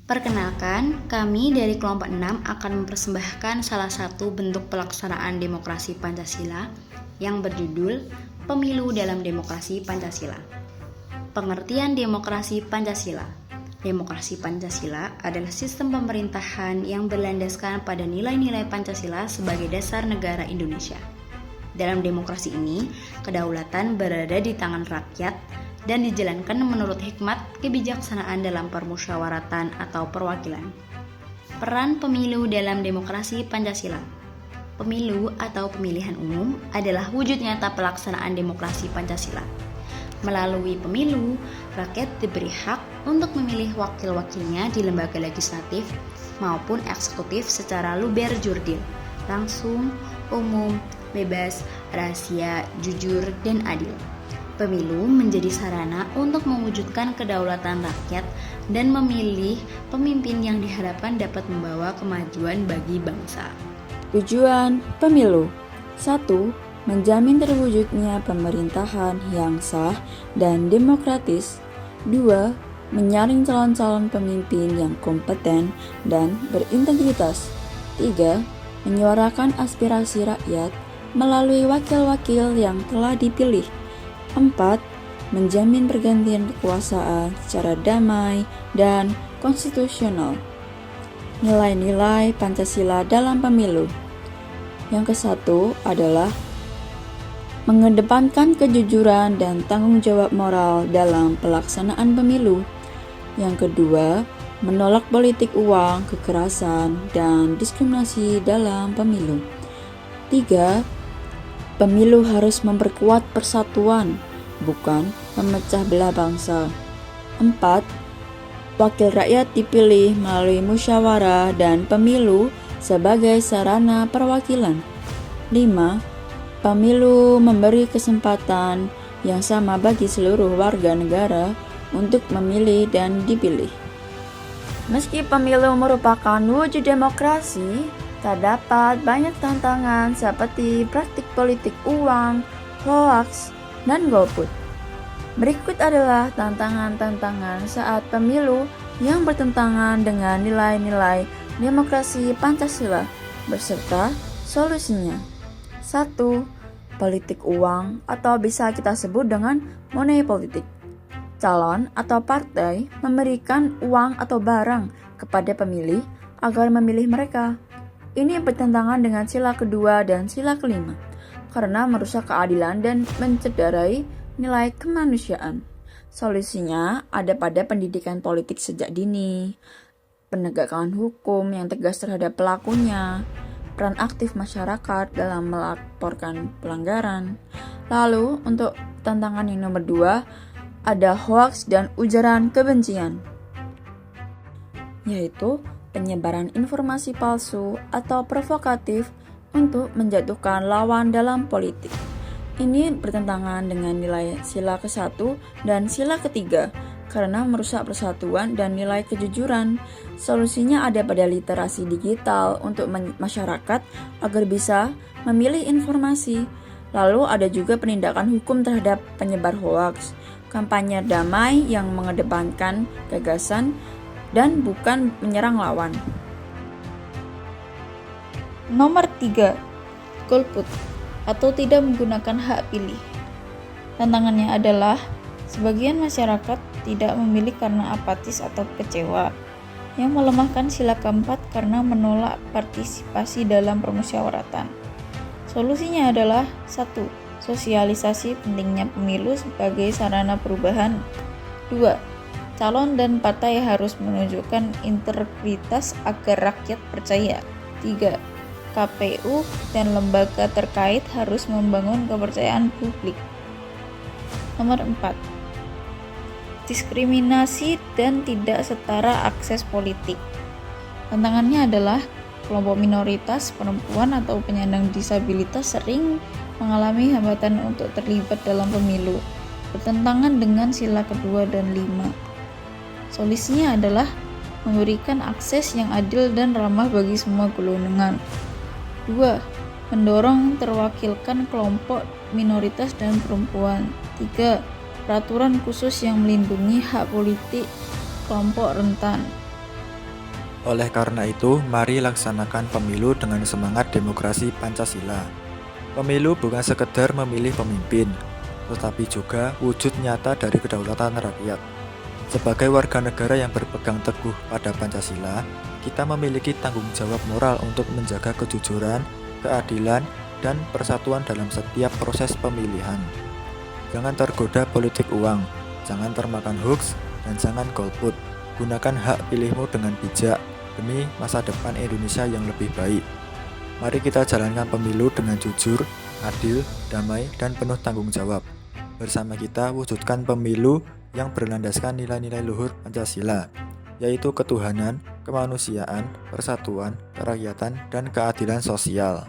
Perkenalkan, kami dari kelompok 6 akan mempersembahkan salah satu bentuk pelaksanaan demokrasi Pancasila yang berjudul Pemilu dalam Demokrasi Pancasila. Pengertian demokrasi Pancasila. Demokrasi Pancasila adalah sistem pemerintahan yang berlandaskan pada nilai-nilai Pancasila sebagai dasar negara Indonesia. Dalam demokrasi ini, kedaulatan berada di tangan rakyat dan dijalankan menurut hikmat kebijaksanaan dalam permusyawaratan atau perwakilan. Peran pemilu dalam demokrasi Pancasila. Pemilu atau pemilihan umum adalah wujud nyata pelaksanaan demokrasi Pancasila. Melalui pemilu, rakyat diberi hak untuk memilih wakil-wakilnya di lembaga legislatif maupun eksekutif secara luber jurdil, langsung, umum, bebas, rahasia, jujur, dan adil. Pemilu menjadi sarana untuk mewujudkan kedaulatan rakyat dan memilih pemimpin yang diharapkan dapat membawa kemajuan bagi bangsa. Tujuan pemilu 1. Menjamin terwujudnya pemerintahan yang sah dan demokratis. 2. Menyaring calon-calon pemimpin yang kompeten dan berintegritas. 3. Menyuarakan aspirasi rakyat melalui wakil-wakil yang telah dipilih. 4. Menjamin pergantian kekuasaan secara damai dan konstitusional. Nilai-nilai Pancasila dalam pemilu. Yang ke-1 adalah mengedepankan kejujuran dan tanggung jawab moral dalam pelaksanaan pemilu. Yang kedua, menolak politik uang, kekerasan, dan diskriminasi dalam pemilu. 3. Pemilu harus memperkuat persatuan, bukan memecah belah bangsa. 4. Wakil rakyat dipilih melalui musyawarah dan pemilu sebagai sarana perwakilan. 5. Pemilu memberi kesempatan yang sama bagi seluruh warga negara untuk memilih dan dipilih. Meski pemilu merupakan wujud demokrasi, terdapat banyak tantangan seperti praktik politik uang, hoaks, dan golput. Berikut adalah tantangan-tantangan saat pemilu yang bertentangan dengan nilai-nilai demokrasi Pancasila beserta solusinya. 1. Politik uang atau bisa kita sebut dengan money politik. Calon atau partai memberikan uang atau barang kepada pemilih agar memilih mereka. Ini bertentangan dengan sila kedua dan sila kelima, karena merusak keadilan dan mencederai nilai kemanusiaan. Solusinya ada pada pendidikan politik sejak dini, penegakan hukum yang tegas terhadap pelakunya, peran aktif masyarakat dalam melaporkan pelanggaran. Lalu untuk tantangan yang nomor 2, ada hoaks dan ujaran kebencian, yaitu penyebaran informasi palsu atau provokatif untuk menjatuhkan lawan dalam politik. Ini bertentangan dengan nilai sila ke-1 dan sila ke-3 karena merusak persatuan dan nilai kejujuran. Solusinya ada pada literasi digital untuk masyarakat agar bisa memilih informasi. Lalu ada juga penindakan hukum terhadap penyebar hoaks, kampanye damai yang mengedepankan gagasan dan bukan menyerang lawan. Nomor 3, golput atau tidak menggunakan hak pilih. Tantangannya adalah sebagian masyarakat tidak memilih karena apatis atau kecewa, yang melemahkan sila keempat karena menolak partisipasi dalam permusyawaratan. Solusinya adalah 1. Sosialisasi pentingnya pemilu sebagai sarana perubahan. 2. Calon dan partai harus menunjukkan integritas agar rakyat percaya. 3. KPU dan lembaga terkait harus membangun kepercayaan publik. Nomor 4. Diskriminasi dan tidak setara akses politik. Tantangannya adalah kelompok minoritas, perempuan atau penyandang disabilitas sering mengalami hambatan untuk terlibat dalam pemilu, bertentangan dengan sila kedua dan 5. Solusinya adalah memberikan akses yang adil dan ramah bagi semua golongan. 2. Mendorong terwakilkan kelompok minoritas dan perempuan. 3. Peraturan khusus yang melindungi hak politik kelompok rentan. Oleh karena itu, mari laksanakan pemilu dengan semangat demokrasi Pancasila. Pemilu bukan sekedar memilih pemimpin, tetapi juga wujud nyata dari kedaulatan rakyat. Sebagai warga negara yang berpegang teguh pada Pancasila, kita memiliki tanggung jawab moral untuk menjaga kejujuran, keadilan, dan persatuan dalam setiap proses pemilihan. Jangan tergoda politik uang, jangan termakan hoax, dan jangan golput. Gunakan hak pilihmu dengan bijak demi masa depan Indonesia yang lebih baik. Mari kita jalankan pemilu dengan jujur, adil, damai, dan penuh tanggung jawab. Bersama kita wujudkan pemilu yang berlandaskan nilai-nilai luhur Pancasila, yaitu ketuhanan, kemanusiaan, persatuan, kerakyatan, dan keadilan sosial.